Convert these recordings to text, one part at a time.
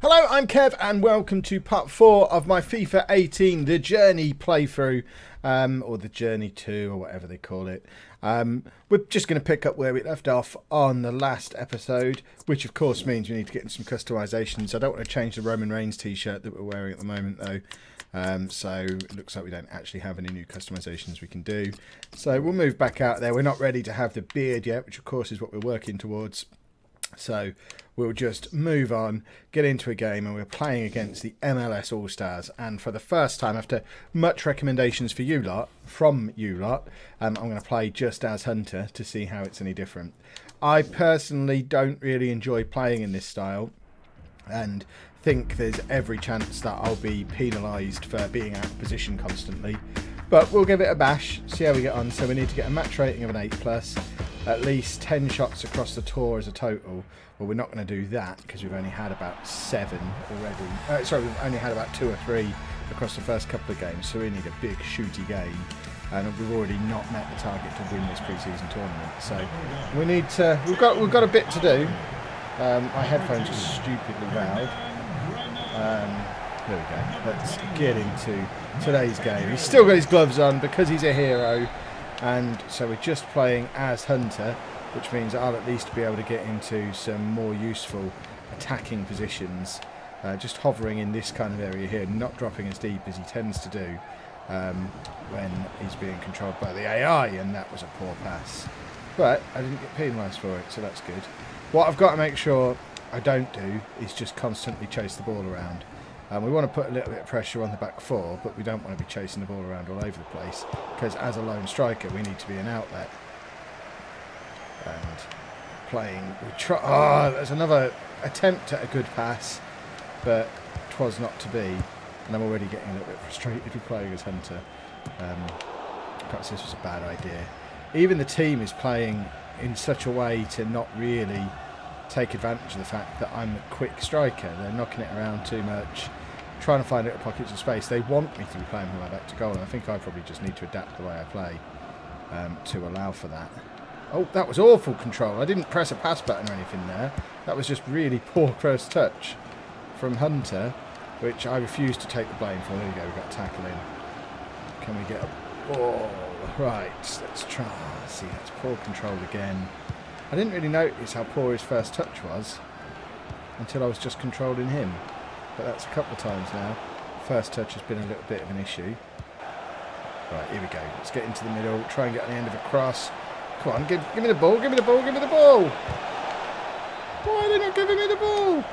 Hello, I'm Kev and welcome to part 4 of my FIFA 18 The Journey playthrough, or The Journey 2 or whatever they call it. We're just going to pick up where we left off on the last episode, which of course means we need to get into some customisations. I don't want to change the Roman Reigns t-shirt that we're wearing at the moment though, so it looks like we don't actually have any new customisations we can do. So we'll move back out there. We're not ready to have the beard yet, which of course is what we're working towards. So we'll just move on, get into a game, and we're playing against the MLS All-Stars. And for the first time, after much recommendations for you lot, from you lot, I'm going to play just as Hunter to see how it's any different. I personally don't really enjoy playing in this style and think there's every chance that I'll be penalised for being out of position constantly. But we'll give it a bash, see how we get on. So we need to get a match rating of an 8+. At least 10 shots across the tour as a total. Well, we're not going to do that because we've only had about 7 already. Sorry, we've only had about 2 or 3 across the first couple of games, so we need a big shooty game. And we've already not met the target to win this pre-season tournament. So we need to. We've got a bit to do. My headphones are stupidly loud. There we go. Let's get into today's game. He's still got his gloves on because he's a hero. And so we're just playing as Hunter, which means I'll at least be able to get into some more useful attacking positions. Just hovering in this kind of area here, not dropping as deep as he tends to do when he's being controlled by the AI, and that was a poor pass. But I didn't get penalised for it, so that's good. What I've got to make sure I don't do is just constantly chase the ball around. We want to put a little bit of pressure on the back four, but we don't want to be chasing the ball around all over the place, because as a lone striker we need to be an outlet. And playing, there's another attempt at a good pass, but 'twas not to be, and I'm already getting a little bit frustrated with playing as Hunter. Perhaps this was a bad idea. Even the team is playing in such a way to not really take advantage of the fact that I'm a quick striker. They're knocking it around too much, trying to find little pockets of space. They want me to be playing with my back to goal, and I think I probably just need to adapt the way I play to allow for that. Oh, that was awful control. I didn't press a pass button or anything there. That was just really poor first touch from Hunter, which I refuse to take the blame for. There we go, we've got a tackle in. Can we get a ball? Right, let's try. See, that's poor control again. I didn't really notice how poor his first touch was until I was just controlling him. But that's a couple of times now. First touch has been a little bit of an issue. Right, here we go. Let's get into the middle. Try and get on the end of a cross. Come on, give me the ball, give me the ball, give me the ball. Why are they not giving me the ball?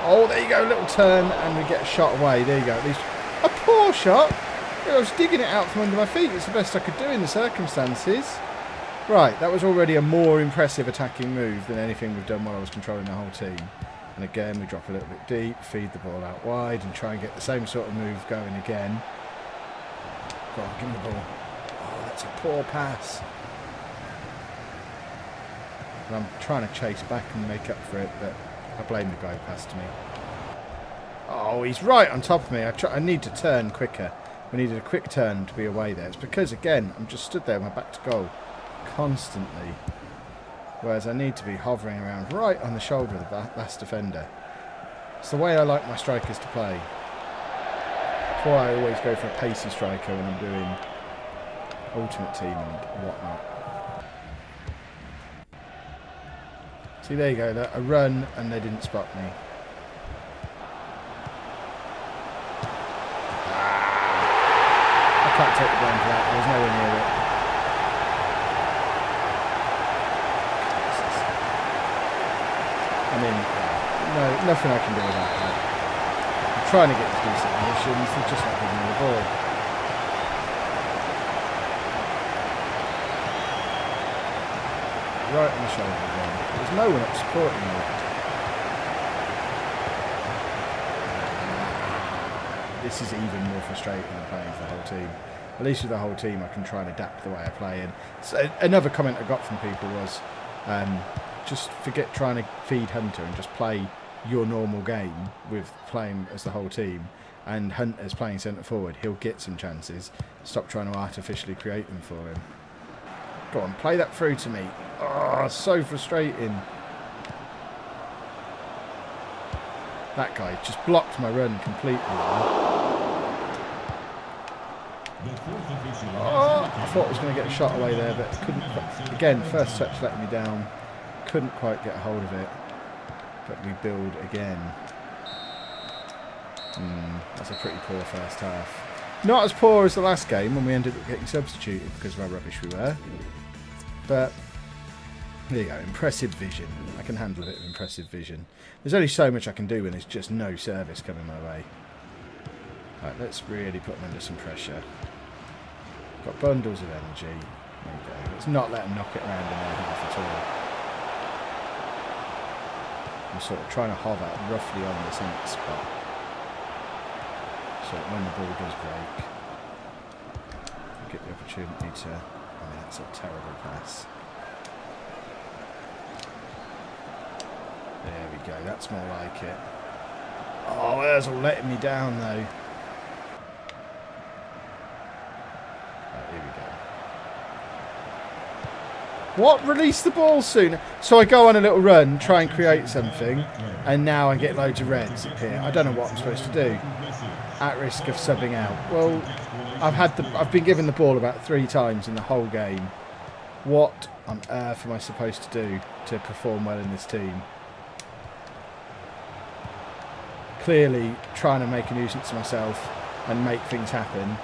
Oh, there you go. Little turn and we get a shot away. There you go. At least a poor shot. I was digging it out from under my feet. It's the best I could do in the circumstances. Right, that was already a more impressive attacking move than anything we've done while I was controlling the whole team. And again, we drop a little bit deep, feed the ball out wide, and try and get the same sort of move going again. Go on, give me the ball. Oh, that's a poor pass. And I'm trying to chase back and make up for it, but I blame the guy who passed to me. Oh, he's right on top of me. I need to turn quicker. We needed a quick turn to be away there. It's because, again, I'm just stood there with my back to goal constantly, whereas I need to be hovering around right on the shoulder of the last defender. It's the way I like my strikers to play. That's why I always go for a pacey striker when I'm doing Ultimate Team and whatnot. See, there you go, look, I run and they didn't spot me. I can't take the blame for that, I was nowhere near it. I mean, no, nothing I can do about that. I'm trying to get to decent positions, they're just not giving me the ball. Right on the shoulder again. There's no one up supporting me. This is even more frustrating than playing for the whole team. At least with the whole team I can try and adapt the way I play. And so another comment I got from people was, just forget trying to feed Hunter and just play your normal game with playing as the whole team, and Hunter's playing centre forward. He'll get some chances. Stop trying to artificially create them for him. Go on, play that through to me. Oh, so frustrating. That guy just blocked my run completely there. Oh, I thought I was going to get a shot away there, but couldn't. Again, first touch let me down. Couldn't quite get a hold of it. But we build again. That's a pretty poor first half. Not as poor as the last game when we ended up getting substituted because of how rubbish we were. But there you go, impressive vision. I can handle a bit of impressive vision. There's only so much I can do when there's just no service coming my way. Right, let's really put them under some pressure. Got bundles of energy. There we go. Let's not let them knock it around in their half at all. I'm sort of trying to hover roughly on this empty spot. So when the ball does break, I get the opportunity to... I mean, that's a terrible pass. There we go, that's more like it. Oh, that's all letting me down though. Right, here we go. What? Release the ball sooner? So I go on a little run, try and create something, and now I get loads of reds appear. I don't know what I'm supposed to do. At risk of subbing out. Well, I've been given the ball about 3 times in the whole game. What on earth am I supposed to do to perform well in this team? Clearly, trying to make a nuisance of myself and make things happen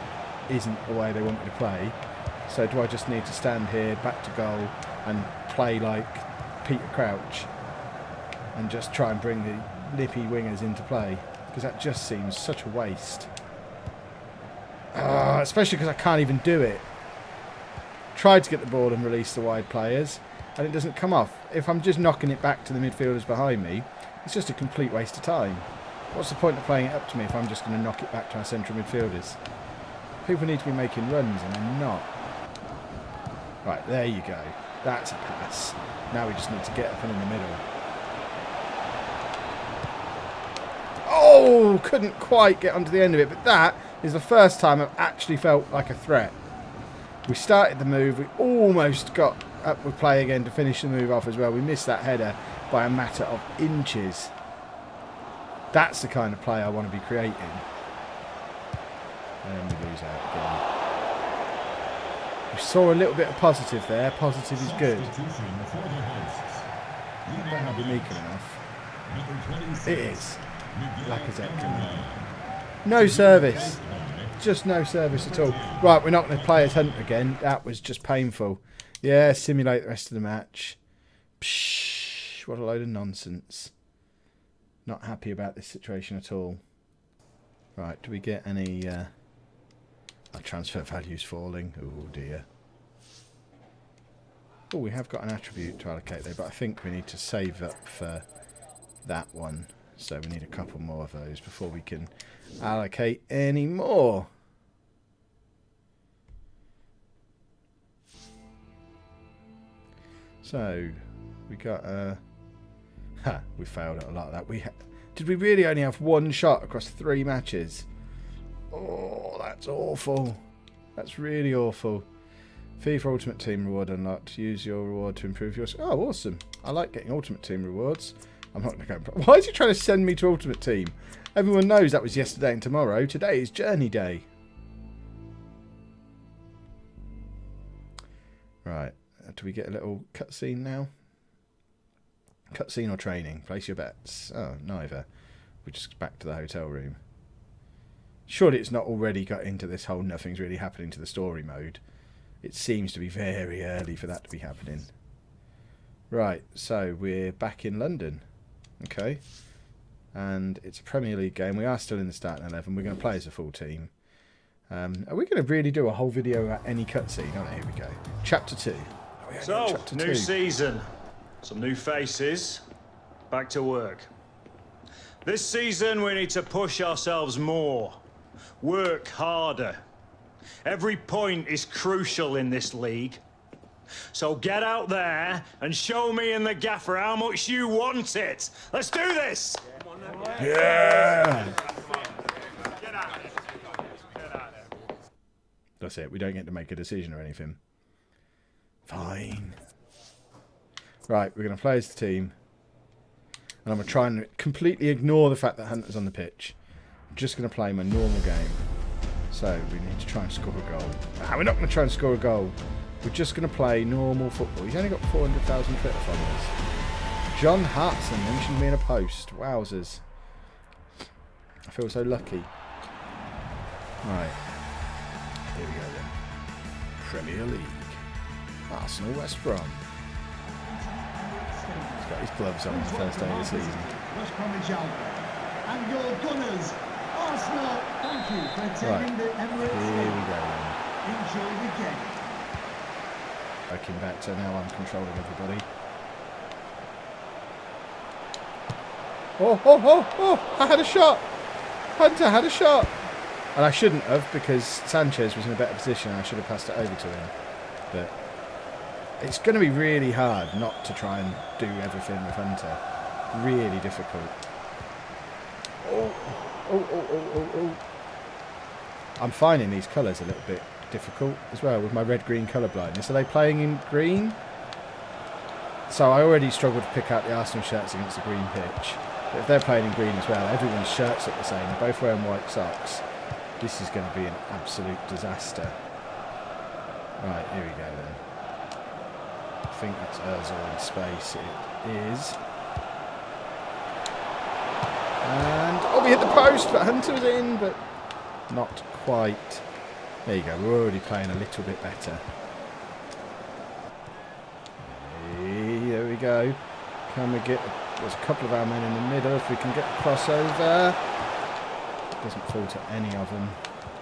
isn't the way they want me to play. So do I just need to stand here, back to goal, and play like Peter Crouch and just try and bring the nippy wingers into play? Because that just seems such a waste. Especially because I can't even do it. Tried to get the ball and release the wide players, and it doesn't come off. If I'm just knocking it back to the midfielders behind me, it's just a complete waste of time. What's the point of playing it up to me if I'm just going to knock it back to our central midfielders? People need to be making runs, and they're not. Right, there you go. That's a pass. Now we just need to get up and in the middle. Oh, couldn't quite get onto the end of it, but that is the first time I've actually felt like a threat. We started the move, we almost got up with play again to finish the move off as well. We missed that header by a matter of inches. That's the kind of play I want to be creating. And we lose out again. We saw a little bit of positive there. Positive is good. That might not be meek enough. It is. Lacazette. No service. Just no service at all. Right, we're not going to play as Hunt again. That was just painful. Yeah, simulate the rest of the match. Psh, what a load of nonsense. Not happy about this situation at all. Right, do we get any... our transfer value's falling. Oh dear. Oh, we have got an attribute to allocate there, but I think we need to save up for that one. So we need a couple more of those before we can allocate any more. So we got we failed at a lot of that. Did we really only have one shot across 3 matches? Oh, that's awful. That's really awful. FIFA Ultimate Team reward unlocked. Use your reward to improve yours. Oh, awesome. I like getting Ultimate Team rewards. I'm not going to go... Why is he trying to send me to Ultimate Team? Everyone knows that was yesterday and tomorrow. Today is Journey Day. Right. Do we get a little cutscene now? Cutscene or training? Place your bets. Oh, neither. We're just back to the hotel room. Surely it's not already got into this whole nothing's really happening to the story mode. It seems to be very early for that to be happening. Right, so we're back in London. Okay. And it's a Premier League game. We are still in the starting 11. We're going to play as a full team. Are we going to really do a whole video about any cutscene? Oh, here we go. Chapter 2. So, new season. Some new faces. Back to work. This season, we need to push ourselves more. Work harder. Every point is crucial in this league. So get out there and show me and the gaffer how much you want it. Let's do this! Yeah! That's it. We don't get to make a decision or anything. Fine. Right, we're going to play as the team. And I'm going to try and completely ignore the fact that Hunter's on the pitch. I'm just going to play my normal game. So we need to try and score a goal. We're not going to try and score a goal. We're just going to play normal football. He's only got 400,000 Twitter followers. John Hartson mentioned me in a post. Wowzers. I feel so lucky. Right. Here we go then. Premier League. Arsenal, West Brom. He's got his gloves on his first day of the season. West Bromwich Albion. And your Gunners, Arsenal, thank you for attending the Emirates. Here we go then. Enjoy the game. Working back to now I'm controlling everybody. Oh, I had a shot. Hunter had a shot. And I shouldn't have, because Sanchez was in a better position. I should have passed it over to him. But it's going to be really hard not to try and do everything with Hunter. Really difficult. Oh. I'm finding these colours a little bit difficult as well with my red-green colour blindness. Are they playing in green? So I already struggled to pick out the Arsenal shirts against the green pitch. But if they're playing in green as well, everyone's shirts look the same. They're both wearing white socks. This is going to be an absolute disaster. Right, here we go then. I think that's Ozil in space. It is. And, oh, we hit the post, but Hunter was in, but not quite. There you go, we're already playing a little bit better. Hey, there we go. Can we get, there's a couple of our men in the middle, if we can get a crossover. Doesn't fall to any of them,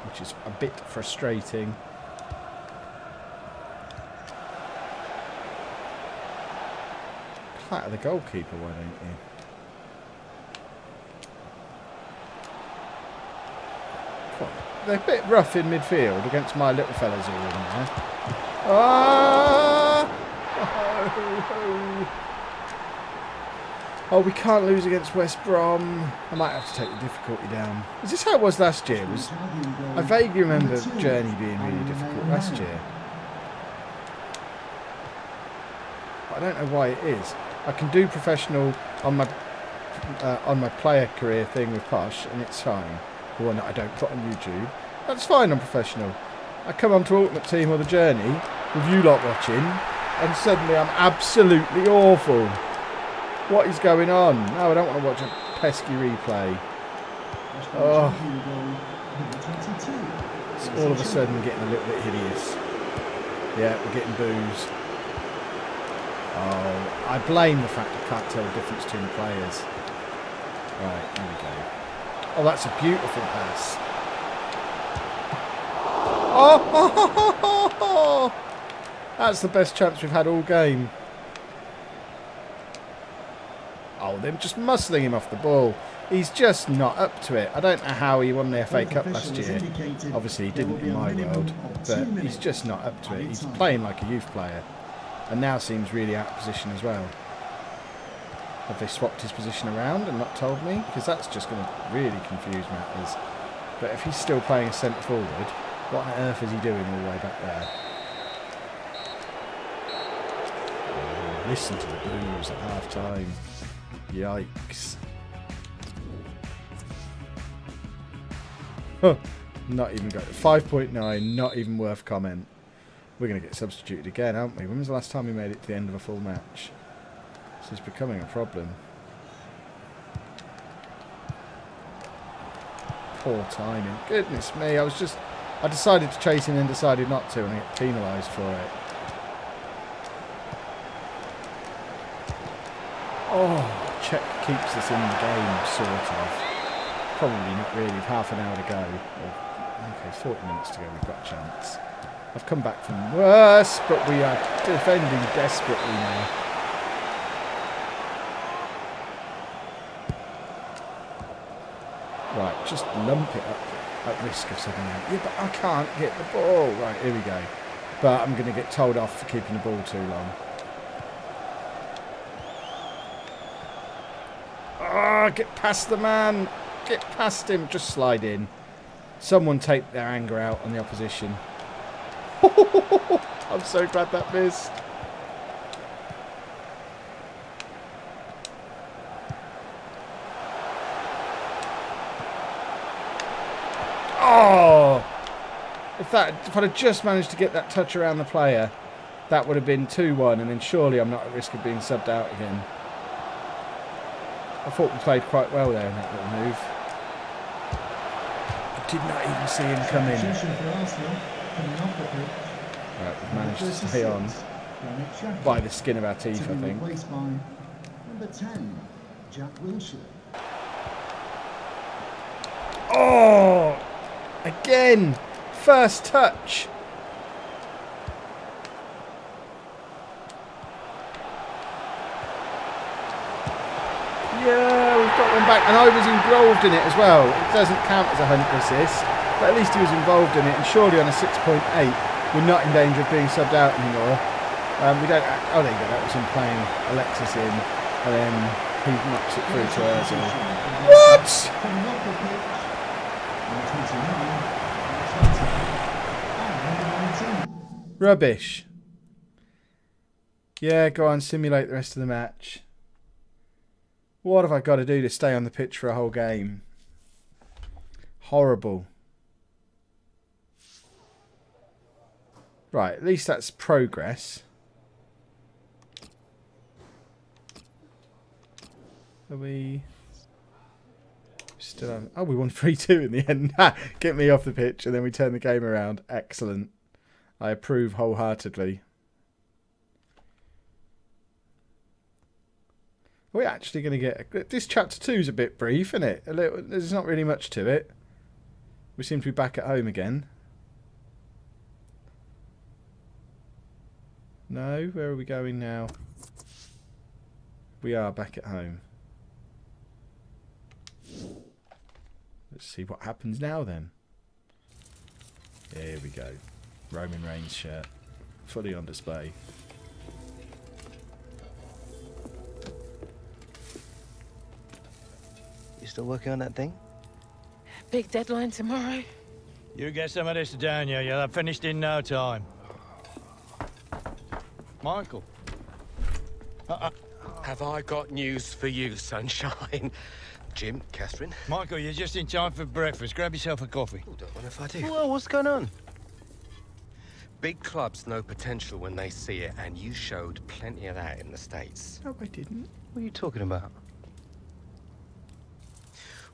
which is a bit frustrating. Clatter the goalkeeper, why don't you? They're a bit rough in midfield against my little fellas who are in there. Oh, we can't lose against West Brom. I might have to take the difficulty down. Is this how it was last year? I vaguely remember Journey being really difficult last year. But I don't know why it is. I can do professional on my player career thing with Posh, and it's fine. The one that I don't put on YouTube. That's fine on professional. I come on to Ultimate Team or the Journey with you lot watching, and suddenly I'm absolutely awful. What is going on? No, I don't want to watch a pesky replay. Oh. So all of a sudden we're getting a little bit hideous. Yeah, we're getting boos. Oh, I blame the fact I can't tell the difference between the players. Right, here we go. Oh, that's a beautiful pass. Oh, that's the best chance we've had all game. Oh, they're just muscling him off the ball. He's just not up to it. I don't know how he won the FA Cup last year. Obviously, he didn't in my world. But he's just not up to it. He's playing like a youth player. And now seems really out of position as well. Have they swapped his position around and not told me? Because that's just going to really confuse matters. But if he's still playing as centre forward, what on earth is he doing all the way back there? Oh, listen to the boos at half time. Yikes. Huh. Not even got 5.9, not even worth comment. We're going to get substituted again, aren't we? When was the last time we made it to the end of a full match? This is becoming a problem. Poor timing. Goodness me, I decided to chase him and decided not to, and I get penalised for it. Oh, Czech keeps us in the game, sort of. Probably not really, with half an hour to go. Okay, 40 minutes to go, we've got a chance. I've come back from worse, but we are defending desperately now. Right, just lump it up at risk of something out. Yeah, but I can't get the ball. Right, here we go. But I'm going to get told off for keeping the ball too long. Ah, get past the man. Get past him. Just slide in. Someone take their anger out on the opposition. I'm so glad that missed. Oh! If I'd have just managed to get that touch around the player, that would have been 2-1, and then surely I'm not at risk of being subbed out again. I thought we played quite well there in that little move. I did not even see him come in. Right, we've managed to stay on by the skin of our teeth, I think. Number 10, Jack Wilshere. Oh! Again! First touch! Yeah, we've got one back. And I was involved in it as well. It doesn't count as a 100 assist, but at least he was involved in it. And surely on a 6.8, we're not in danger of being subbed out anymore. We don't... Oh, there you go. That was him playing Alexis in. And then he knocks it through to Ozil. What? Rubbish. Yeah, go on, simulate the rest of the match. What have I got to do to stay on the pitch for a whole game? Horrible. Right, at least that's progress. Are we still on? Oh, we won 3-2 in the end. Get me off the pitch and then we turn the game around. Excellent. I approve wholeheartedly. Are we actually going to get... This chapter 2 is a bit brief, isn't it? There's not really much to it. We seem to be back at home again. No? Where are we going now? We are back at home. Let's see what happens now then. Here we go. Roman Reigns shirt. Fully on display. You still working on that thing? Big deadline tomorrow. You get some of this down here. You'll have finished in no time. Michael. Have I got news for you, sunshine? Jim, Catherine. Michael, you're just in time for breakfast. Grab yourself a coffee. Oh, don't mind if I do. Well, what's going on? Big clubs know potential when they see it, and you showed plenty of that in the States. No, I didn't. What are you talking about?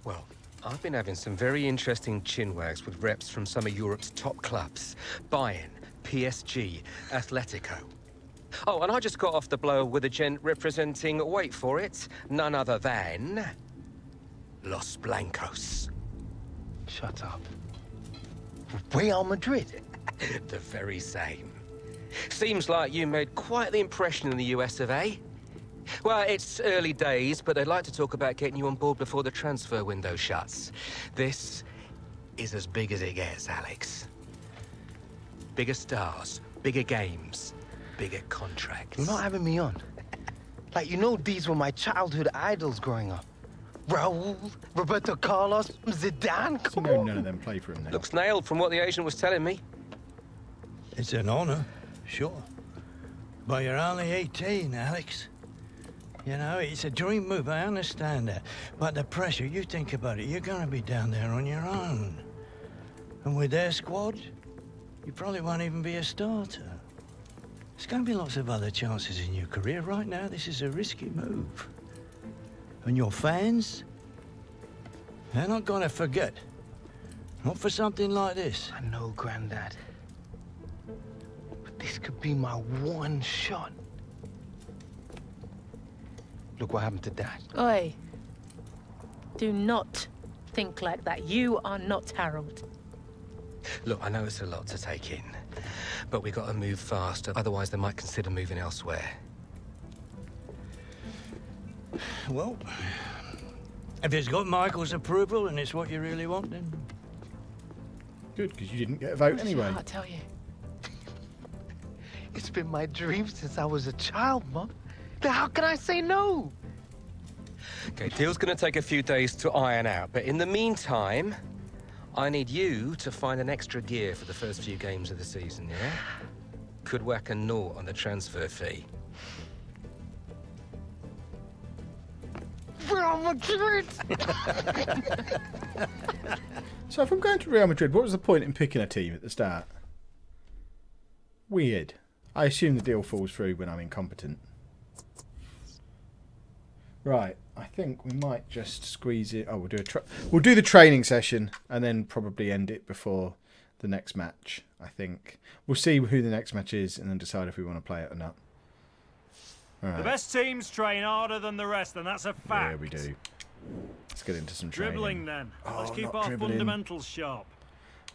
Well, I've been having some very interesting chinwags with reps from some of Europe's top clubs. Bayern, PSG, Atletico. Oh, and I just got off the blow with a gent representing, wait for it, none other than... Los Blancos. Shut up. Real Madrid? The very same. Seems like you made quite the impression in the US of A. Well, it's early days, but they'd like to talk about getting you on board before the transfer window shuts. This is as big as it gets, Alex. Bigger stars, bigger games, bigger contracts. You're not having me on. Like, you know, these were my childhood idols growing up. Raul, Roberto Carlos, Zidane. So no, none of them play for him now. Looks nailed from what the agent was telling me. It's an honour, sure. But you're only 18, Alex. You know, it's a dream move, I understand that. But the pressure, you think about it, you're going to be down there on your own. And with their squad, you probably won't even be a starter. There's going to be lots of other chances in your career. Right now, this is a risky move. And your fans, they're not going to forget. Not for something like this. I know, Grandad. But this could be my one shot. Look what happened to Dad. Oi. Do not think like that. You are not Harold. Look, I know it's a lot to take in, but we got to move fast, otherwise they might consider moving elsewhere. Well, if it's got Michael's approval and it's what you really want, then... Good, because you didn't get a vote What anyway. did I tell you? It's been my dream since I was a child, Mum. How can I say no? Okay, deal's gonna take a few days to iron out, but in the meantime, I need you to find an extra gear for the first few games of the season, yeah? Could whack a naught on the transfer fee. Real Madrid! So if I'm going to Real Madrid, what was the point in picking a team at the start? Weird. I assume the deal falls through when I'm incompetent. Right, I think we might just squeeze it. Oh, we'll do the training session and then probably end it before the next match. I think we'll see who the next match is and then decide if we want to play it or not. All right. The best teams train harder than the rest, and that's a fact. Yeah, we do. Let's get into some training. Dribbling then. Let's Oh, keep not our dribbling. fundamentals sharp.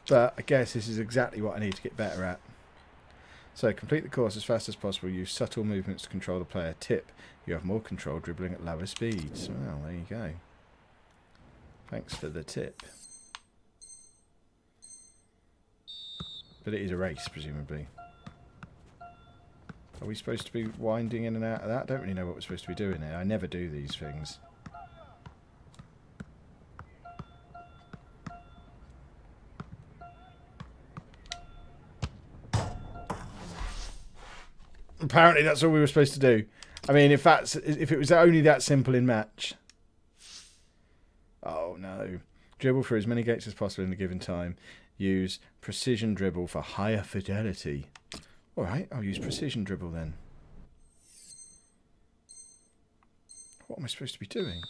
But I guess this is exactly what I need to get better at. So complete the course as fast as possible. Use subtle movements to control the player. Tip: you have more control dribbling at lower speeds. Well, there you go. Thanks for the tip. But it is a race, presumably. Are we supposed to be winding in and out of that? I don't really know what we're supposed to be doing here. I never do these things. Apparently that's all we were supposed to do. I mean, if it was only that simple in match. Oh no. Dribble through as many gates as possible in a given time. Use precision dribble for higher fidelity. Alright, I'll use precision dribble then. What am I supposed to be doing?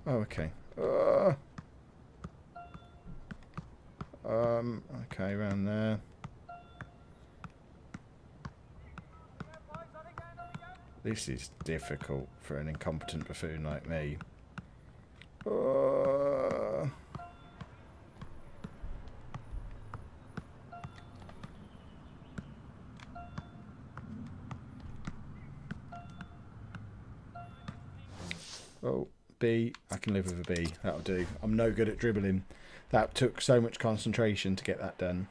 Oh, okay. Okay, around there. This is difficult for an incompetent buffoon like me. Oh, B. I can live with a B. That'll do. I'm no good at dribbling. That took so much concentration to get that done.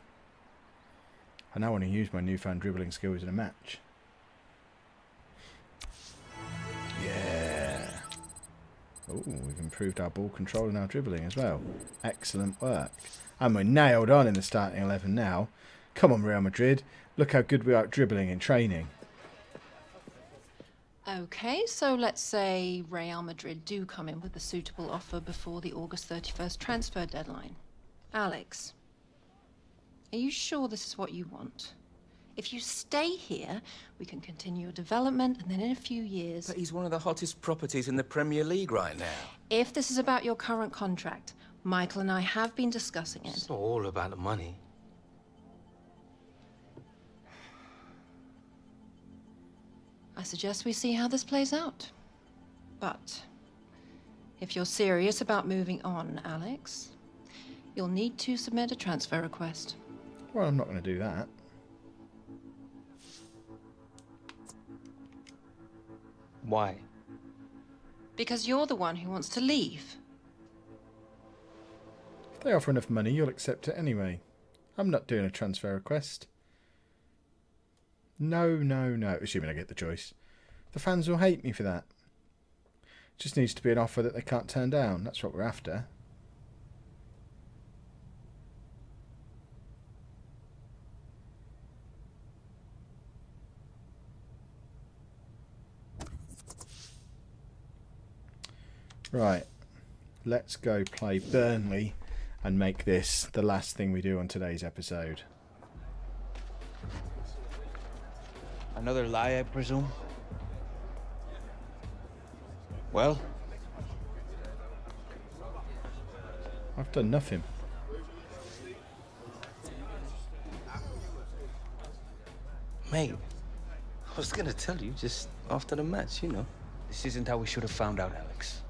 I now want to use my newfound dribbling skills in a match. Yeah. Oh, we've improved our ball control and our dribbling as well. Excellent work. And we're nailed on in the starting 11 now. Come on, Real Madrid. Look how good we are at dribbling in training. Okay, so let's say Real Madrid do come in with a suitable offer before the August 31st transfer deadline. Alex, are you sure this is what you want? If you stay here, we can continue your development, and then in a few years... But he's one of the hottest properties in the Premier League right now. If this is about your current contract, Michael and I have been discussing it. It's not all about the money. I suggest we see how this plays out. But if you're serious about moving on, Alex, you'll need to submit a transfer request. Well, I'm not going to do that. Why? Because you're the one who wants to leave. If they offer enough money, you'll accept it anyway. I'm not doing a transfer request. No, no, no. Assuming I get the choice. The fans will hate me for that. It just needs to be an offer that they can't turn down. That's what we're after. Right. Let's go play Burnley and make this the last thing we do on today's episode. Another lie, I presume? Well? I've done nothing. Mate, I was gonna tell you just after the match, you know. This isn't how we should have found out, Alex.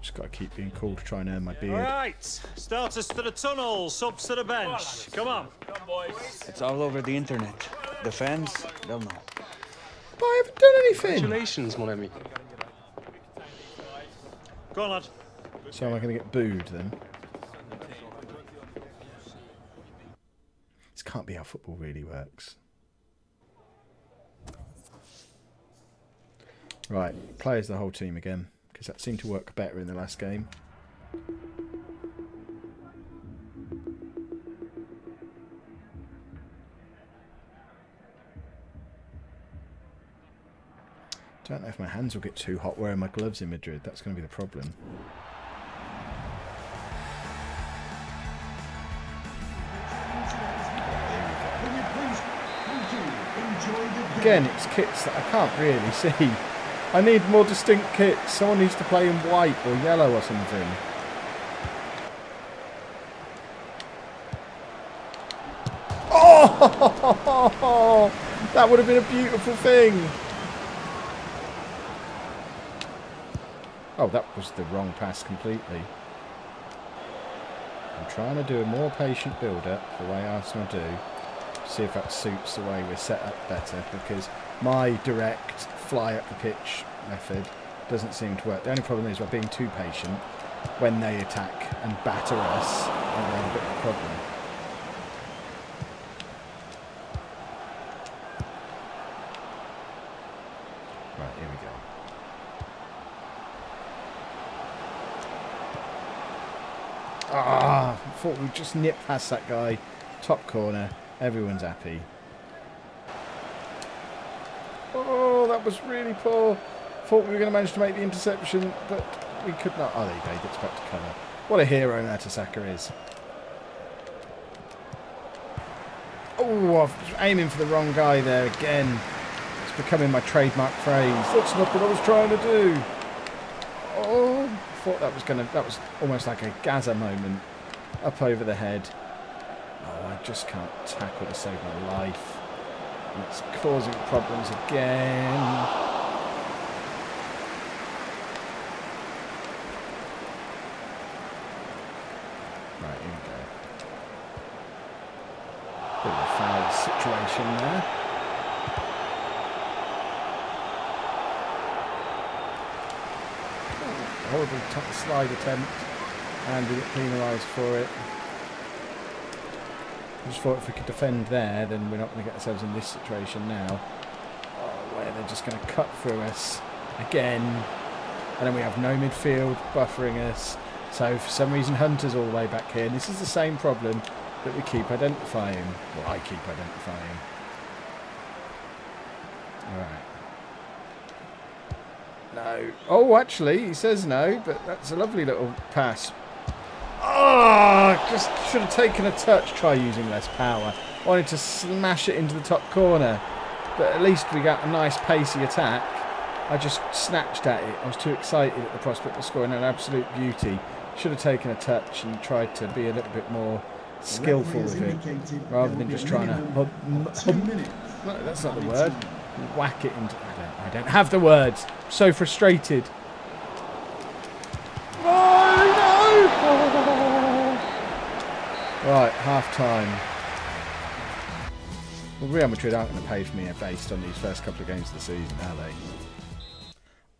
Just got to keep being cool to try and earn my beard. All right, starters to the tunnel, subs to the bench. Come on. It's all over the internet. The fans, they'll know. But I haven't done anything. Congratulations, mon ami. Go on, lad. So am I going to get booed then? This can't be how football really works. Right, play as the whole team again, because that seemed to work better in the last game. Don't know if my hands will get too hot wearing my gloves in Madrid. That's going to be the problem. Again, it's kits that I can't really see. I need more distinct kits. Someone needs to play in white or yellow or something. Oh! That would have been a beautiful thing. Oh, that was the wrong pass completely. I'm trying to do a more patient build-up, the way Arsenal do. See if that suits the way we're set up better, because my direct fly up the pitch method doesn't seem to work. The only problem is we're being too patient. When they attack and batter us, and we're in a bit of a problem. Right, here we go. Ah, I thought we'd just nip past that guy. Top corner. Everyone's happy. Oh, that was really poor. Thought we were going to manage to make the interception, but we could not. Oh, there you go. He gets back to cover. What a hero Mertesacker is. Oh, I was aiming for the wrong guy there again. It's becoming my trademark phrase. That's not what I was trying to do. Oh, I thought that was going to... That was almost like a Gaza moment. Up over the head. Oh, I just can't tackle to save my life. And it's causing problems again. Right, here we go. Bit of a foul situation there. Horrible slide attempt. And we get penalised for it. I just thought if we could defend there, then we're not going to get ourselves in this situation now. Oh, where they're just going to cut through us again. And then we have no midfield buffering us. So for some reason Hunter's all the way back here. And this is the same problem that we keep identifying. Well, I keep identifying. Alright. No. Oh, actually, he says no, but that's a lovely little pass. Oh, just should have taken a touch. Try using less power. Wanted to smash it into the top corner, but at least we got a nice pacey attack. I just snatched at it. I was too excited at the prospect of scoring an absolute beauty. Should have taken a touch and tried to be a little bit more skillful with it, rather than just trying to... No, that's not the word. Whack it into... I don't have the words. I'm so frustrated. Right, half time. Well, Real Madrid aren't going to pay for me based on these first couple of games of the season, are they?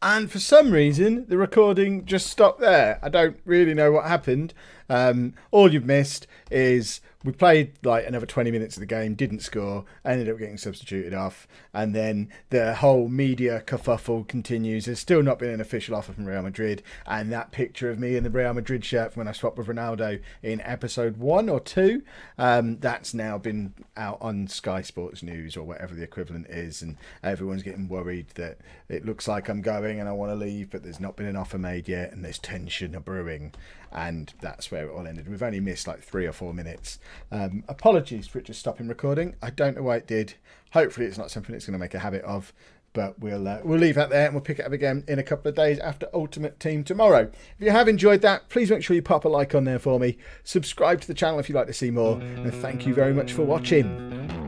And for some reason, the recording just stopped there. I don't really know what happened. All you've missed is we played like another 20 minutes of the game, didn't score, ended up getting substituted off, and then the whole media kerfuffle continues. There's still not been an official offer from Real Madrid, and that picture of me in the Real Madrid shirt from when I swapped with Ronaldo in episode 1 or 2, that's now been out on Sky Sports News or whatever the equivalent is, and everyone's getting worried that it looks like I'm going and I want to leave, but there's not been an offer made yet, and there's tension brewing, and that's where it all ended. We've only missed like 3 or 4 minutes. Apologies for it just stopping recording. I don't know why it did. Hopefully it's not something it's going to make a habit of, but we'll leave that there and we'll pick it up again in a couple of days after Ultimate Team tomorrow. If you have enjoyed that, please make sure you pop a like on there for me. Subscribe to the channel if you'd like to see more, and thank you very much for watching.